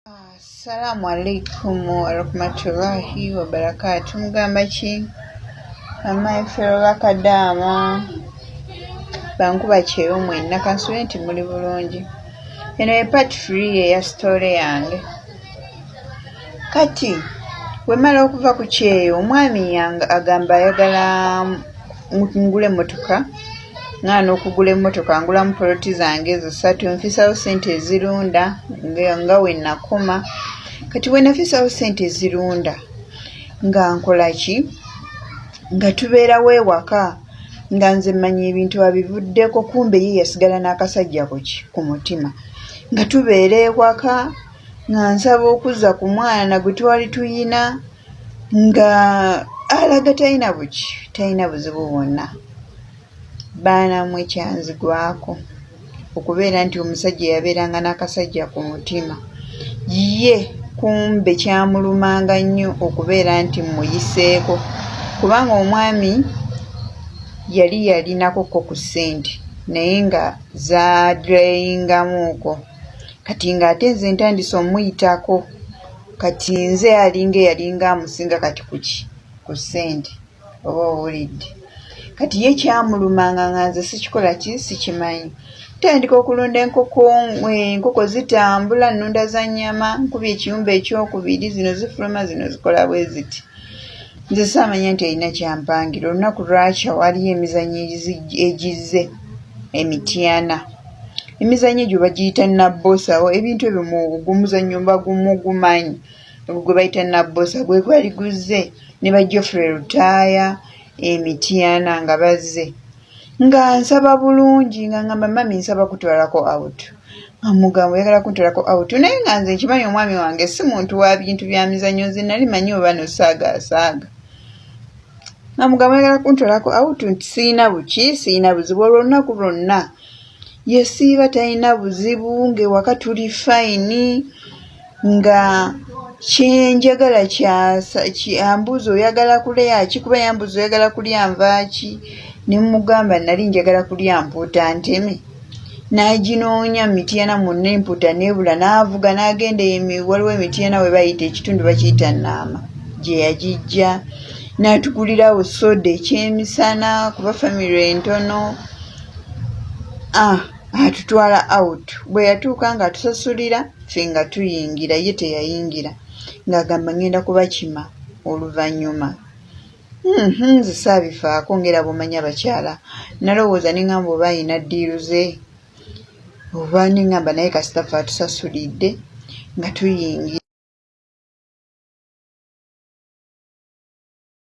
Assalamu alaikum warahmatullahi wabarakatuh. Mugamba ki? Amaife bakadaama bankuba kyeyo mwenna kansule nti muli bulungi. Eno ye part 3 eya story yange. Kati wemala okuva ku kyeyo omwami yange agamba ayagala ngule emmotoka ngana okugula emmotoka ngulamu poloti zange ezo 3 nfisawo sente ezirunda nga wenakoma. Kati wenafisawo sente ezirunda nga nkola ki nga tubeerawo ewaka nga nze mmanyi ebintu abivuddeko kumbe ye yasigala n'akasajja ku mutima nga tubeera ewaka nga nsaba okuzza ku mwana gwe twali tuyina nga alaga talina buzibu bwonna. Baanamwe kyanzigwako okubeera nti omusajja yabeeranga n'akasajja ku mutima ye kumbe kyamulumanga nnyo okubeera nti muyiseeko kubanga omwami yali yalinakokko ku ssente naye nga zaadreyingamuuko. Kati ng'ate nze ntandise omuyitako kati nze yalinga amusinga kati ku ssente oba owulidde. Kati ye kyamulumanga nga nze sikikola ki sikimanyi. Tandika okulunda enkoko zitambula nnunda za nnyama nkubye ekiyumba ekyokubiri zino zifuluma zino zikola bwe ziti. Nze saamanya nti erina kyampangira. Olunaku lwakya waliyo emizannyo egizze emityana. Emizannyo egyo bagiyita nabbosawo. Ebintu ebyo omuzannyo mba gumanyi gwe bayita nabbosa gwe gwali guzze ne bajjofere lutaaya emityana nga bazze nga nsaba bulungi nga ngamba mami nsaba kutwalako out nga mugamba oyagala kuntwalako out naye nga nze nkimanyi omwami wange si muntu wa bintu bya mizannyo nze nali manyi oba nosaagasaaga nga mugamba oyagala kuntwalako out nti siina buzibu olwo olunaku lwonna yesiiba talina buzibu ng'ewaka tuli fayini nga kyenjagala ambuuza oyagala kulya ki kuba yambuuza oyagala kulya nva ki ne mugamba nali njagala kulya mpuuta nteme n'aginoonya mityana munna empuuta neebula n'avuga n'agenda waliwo emityana we bayita ekitundu bakiyita Naama gye yagijja n'atugulirawo soda ekyemisana kuba famire entono atutwala out. Bwe yatuuka nga atusasulira ffe nga tuyingira ye teyayingira ng'agamba ngenda kubakima oluvannyuma. Nze saabifaako ngera bw'omanyi abakyala nalowooza ne ngamba oba ayina ddiiru ze oba ne ngamba naye kasita ffe atusasulidde nga tuyingira.